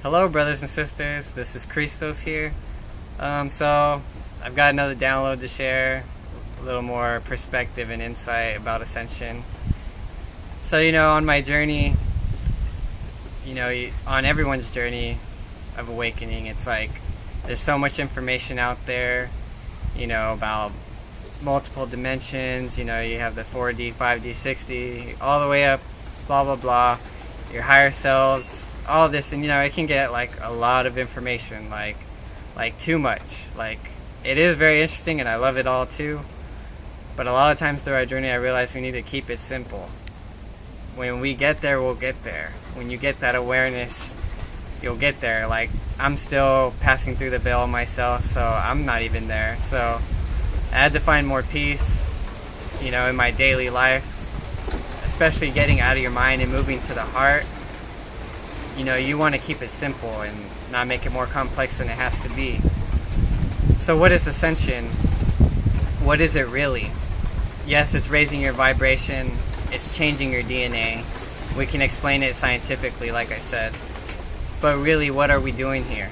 Hello, brothers and sisters. This is Christos here. So I've got another download to share, a little more perspective and insight about Ascension. So, on my journey, on everyone's journey of awakening, it's like there's so much information out there, about multiple dimensions. You have the 4D, 5D, 6D, all the way up, blah, blah, blah, your higher selves, all this, and it can get like a lot of information, like too much. Like, it is very interesting and I love it all too, but a lot of times through our journey I realize we need to keep it simple. When we get there, we'll get there. When you get that awareness, you'll get there. Like, I'm still passing through the veil myself, so I'm not even there. So I had to find more peace, in my daily life, especially getting out of your mind and moving to the heart. You want to keep it simple and not make it more complex than it has to be. So what is Ascension? What is it really? Yes, it's raising your vibration. It's changing your DNA. We can explain it scientifically, like I said. But really, what are we doing here?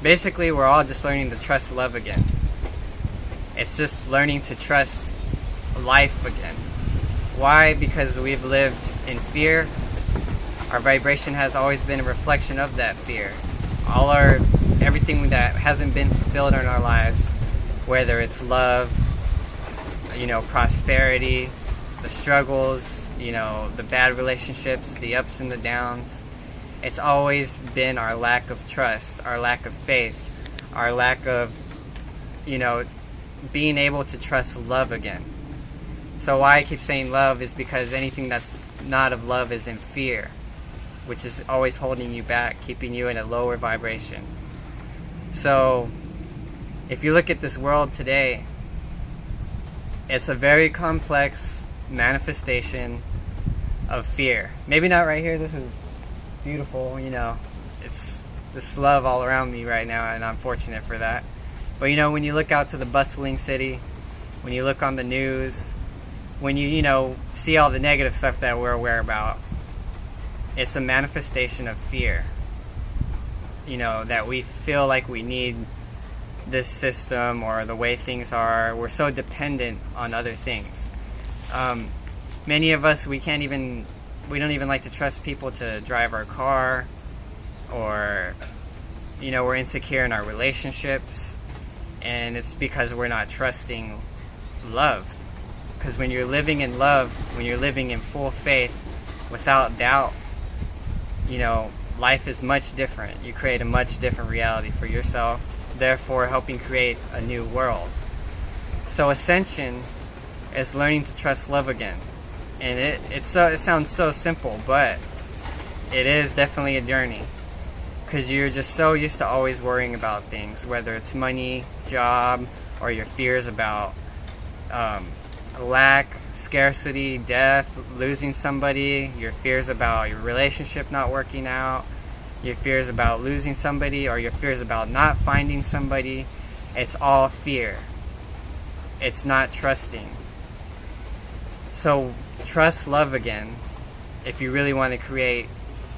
Basically, we're all just learning to trust love again. It's just learning to trust life again. Why? Because we've lived in fear. Our vibration has always been a reflection of that fear. Everything that hasn't been fulfilled in our lives, whether it's love, prosperity, the struggles, the bad relationships, the ups and the downs, it's always been our lack of trust, our lack of faith, our lack of, being able to trust love again. So why I keep saying love is because anything that's not of love is in fear, which is always holding you back, keeping you in a lower vibration. So if you look at this world today, it's a very complex manifestation of fear. Maybe not right here. This is beautiful, it's this love all around me right now, and I'm fortunate for that. But when you look out to the bustling city, when you look on the news, when you see all the negative stuff that we're aware about, it's a manifestation of fear. That we feel like we need this system or the way things are. We're so dependent on other things. Many of us, we don't even like to trust people to drive our car, or we're insecure in our relationships, and it's because we're not trusting love. Because when you're living in love, when you're living in full faith, without doubt, life is much different. You create a much different reality for yourself, therefore helping create a new world. So Ascension is learning to trust love again. And it sounds so simple, but it is definitely a journey. Because you're just so used to always worrying about things, whether it's money, job, or your fears about lack, scarcity, death, losing somebody, your fears about your relationship not working out, your fears about losing somebody, or your fears about not finding somebody. It's all fear. It's not trusting. So trust love again if you really want to create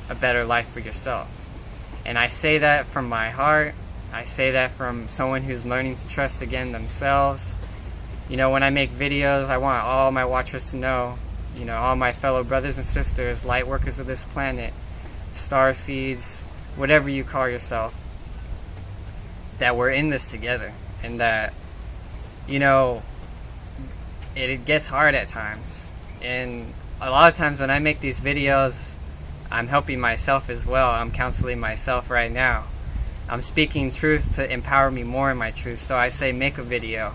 a better life for yourself. And I say that from my heart. I say that from someone who's learning to trust again themselves. When I make videos, I want all my watchers to know, all my fellow brothers and sisters, light workers of this planet, Starseeds, whatever you call yourself, that we're in this together. And that, it gets hard at times. And a lot of times when I make these videos, I'm helping myself as well. I'm counseling myself right now. I'm speaking truth to empower me more in my truth. So I say, make a video.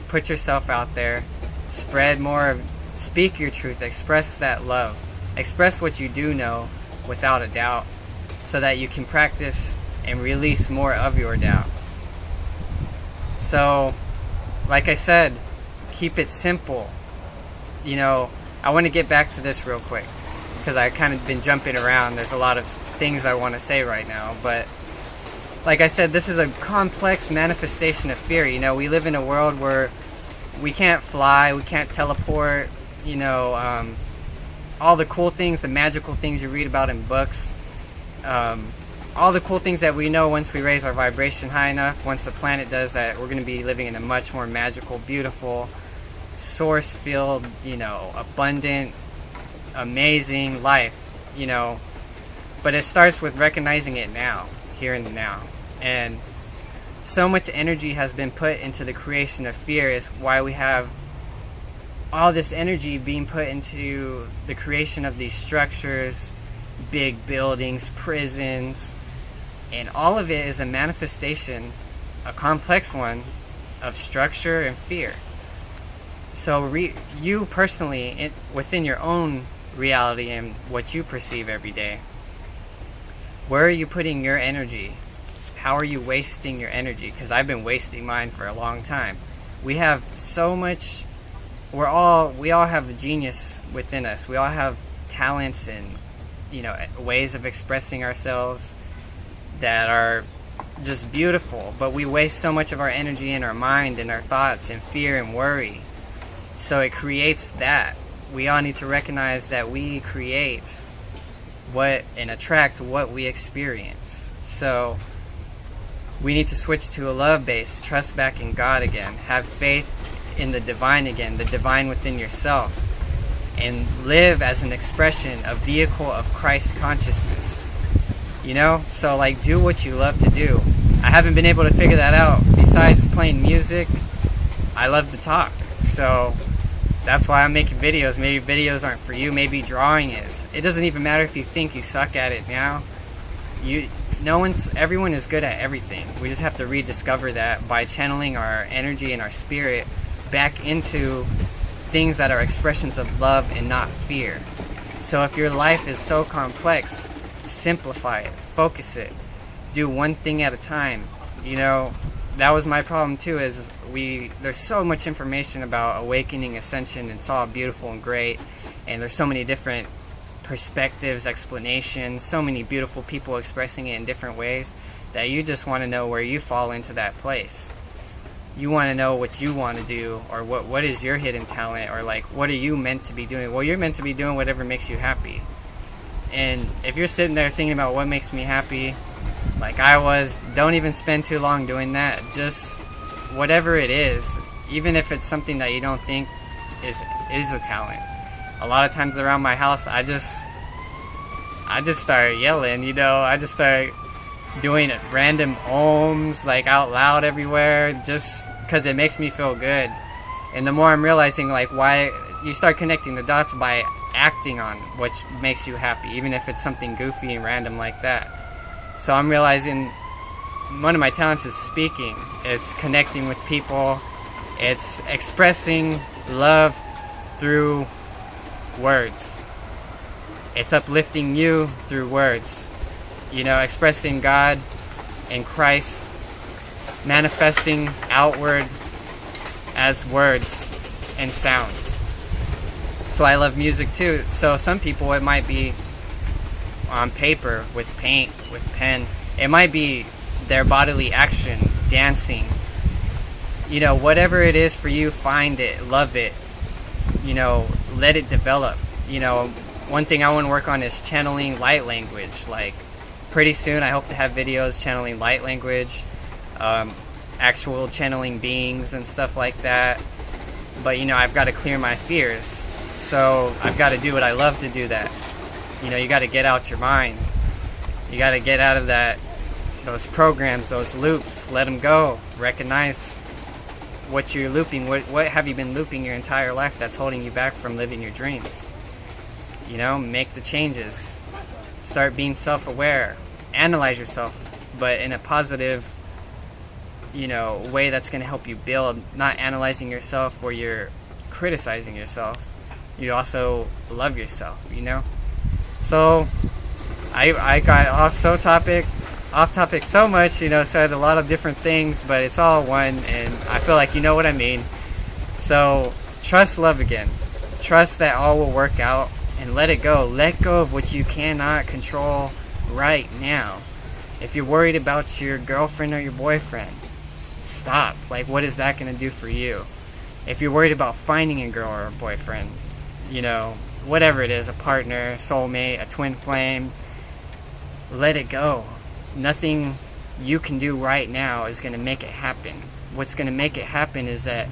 Put yourself out there. Spread more. Speak your truth. Express that love. Express what you do know without a doubt, so that you can practice and release more of your doubt. So, like I said, keep it simple. I want to get back to this real quick, because I kind of been jumping around. There's a lot of things I want to say right now, but like I said, this is a complex manifestation of fear. We live in a world where we can't fly, we can't teleport, all the cool things, the magical things you read about in books. all the cool things that we know once we raise our vibration high enough, once the planet does that, we're going to be living in a much more magical, beautiful, source-filled, abundant, amazing life, But it starts with recognizing it now, here and now. And so much energy has been put into the creation of fear is why we have all this energy being put into the creation of these structures, big buildings, prisons, and all of it is a manifestation, a complex one, of structure and fear. So you personally, within your own reality and what you perceive every day, where are you putting your energy? How are you wasting your energy? Because I've been wasting mine for a long time. We have so much. We all have a genius within us. We all have talents and ways of expressing ourselves that are just beautiful. But we waste so much of our energy in our mind and our thoughts and fear and worry. So it creates that. We all need to recognize that we create and attract what we experience. So we need to switch to a love base, trust back in God again, have faith in the divine again, the divine within yourself, and live as an expression, a vehicle of Christ consciousness. So do what you love to do. I haven't been able to figure that out. Besides playing music, I love to talk. So that's why I'm making videos. Maybe videos aren't for you. Maybe drawing is. It doesn't even matter if you think you suck at it now. Everyone is good at everything. We just have to rediscover that by channeling our energy and our spirit back into things that are expressions of love and not fear. So if your life is so complex, simplify it, focus it, do one thing at a time. That was my problem too, is there's so much information about awakening, ascension, and it's all beautiful and great, and there's so many different perspectives, explanations, so many beautiful people expressing it in different ways that you just want to know where you fall into that place. You want to know what you want to do, or what is your hidden talent, or what are you meant to be doing? Well, you're meant to be doing whatever makes you happy. And if you're sitting there thinking about what makes me happy, like I was, don't even spend too long doing that. Just whatever it is, even if it's something that you don't think is a talent. A lot of times around my house, I just start yelling, I just start doing random ohms, out loud everywhere, just because it makes me feel good. And the more I'm realizing, why you start connecting the dots by acting on what makes you happy, even if it's something goofy and random like that. So I'm realizing one of my talents is speaking. It's connecting with people. It's expressing love through words. It's uplifting you through words. Expressing God and Christ, manifesting outward as words and sound. So I love music too. So some people, it might be on paper, with paint, with pen. It might be their bodily action, dancing. Whatever it is for you, find it, love it. Let it develop. One thing I want to work on is channeling light language. Pretty soon I hope to have videos channeling light language, actual channeling beings and stuff like that. But I've got to clear my fears. So I've got to do what I love to do that. You got to get out your mind. You got to get out of those programs, those loops, let them go. Recognize what you're looping. What have you been looping your entire life that's holding you back from living your dreams? Make the changes. Start being self-aware. Analyze yourself, but in a positive, way that's going to help you build. Not analyzing yourself where you're criticizing yourself. You also love yourself, So I got off topic so much, said a lot of different things, but it's all one, and I feel like you know what I mean. So trust love again. Trust that all will work out, and let it go. Let go of what you cannot control right now. If you're worried about your girlfriend or your boyfriend, stop. What is that going to do for you? If you're worried about finding a girl or a boyfriend, whatever it is, a partner, soulmate, a twin flame, let it go. Nothing you can do right now is going to make it happen. What's going to make it happen is that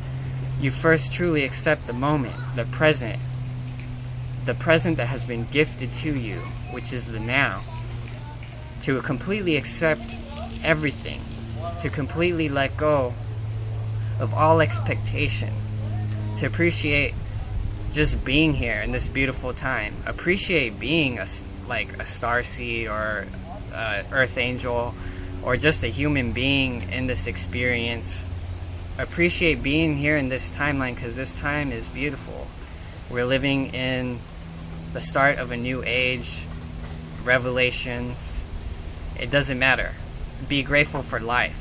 you first truly accept the moment, the present that has been gifted to you, which is the now. To completely accept everything, to completely let go of all expectation, to appreciate just being here in this beautiful time. Appreciate being a starseed or earth angel or just a human being in this experience. Appreciate being here in this timeline, because this time is beautiful. We're living in the start of a new age, revelations. It doesn't matter. Be grateful for life,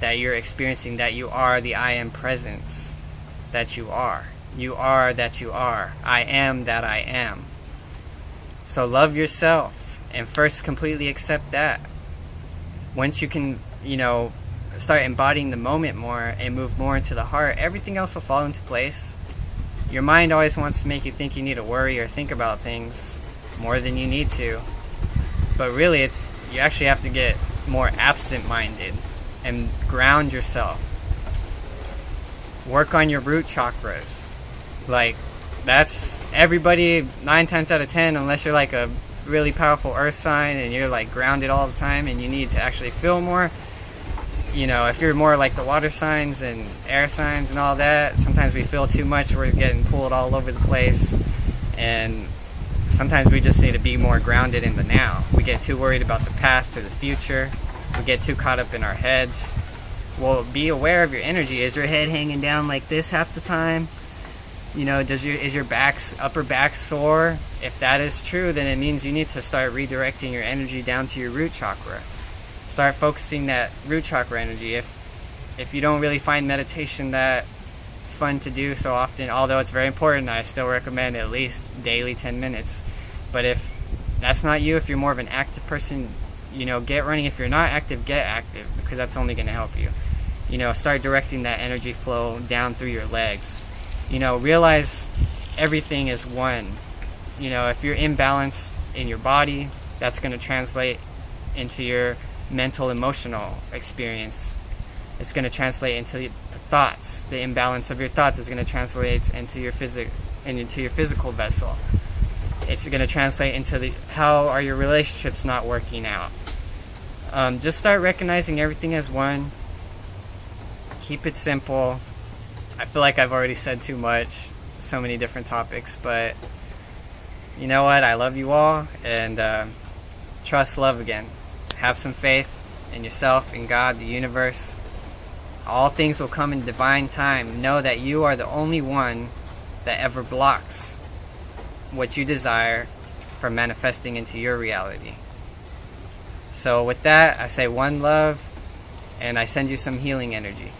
that you're experiencing, that you are the I am presence that you are. You are that you are. I am that I am. So love yourself and first completely accept that. Once you can, start embodying the moment more and move more into the heart, everything else will fall into place. Your mind always wants to make you think you need to worry or think about things more than you need to. But really, you actually have to get more absent-minded and ground yourself. Work on your root chakras. That's everybody 9 times out of 10, unless you're like a really powerful earth sign and you're like grounded all the time and you need to actually feel more. If you're more like the water signs and air signs and all that, sometimes we feel too much. We're getting pulled all over the place. And sometimes we just need to be more grounded in the now. We get too worried about the past or the future. We get too caught up in our heads. Well, be aware of your energy. Is your head hanging down like this half the time? Is your upper back sore? If that is true, then it means you need to start redirecting your energy down to your root chakra. Start focusing that root chakra energy. If you don't really find meditation that fun to do so often, although it's very important, I still recommend at least daily 10 minutes. But if that's not you, if you're more of an active person, get running. If you're not active, get active, because that's only going to help you. Start directing that energy flow down through your legs. Realize everything is one. If you're imbalanced in your body, that's going to translate into your mental, emotional experience. It's going to translate into the thoughts. The imbalance of your thoughts is going to translate into your physical vessel. It's going to translate into how are your relationships not working out. Just start recognizing everything as one. Keep it simple. I feel like I've already said too much, so many different topics, but you know what? I love you all, and trust love again. Have some faith in yourself, in God, the universe. All things will come in divine time. Know that you are the only one that ever blocks what you desire from manifesting into your reality. So with that, I say one love, and I send you some healing energy.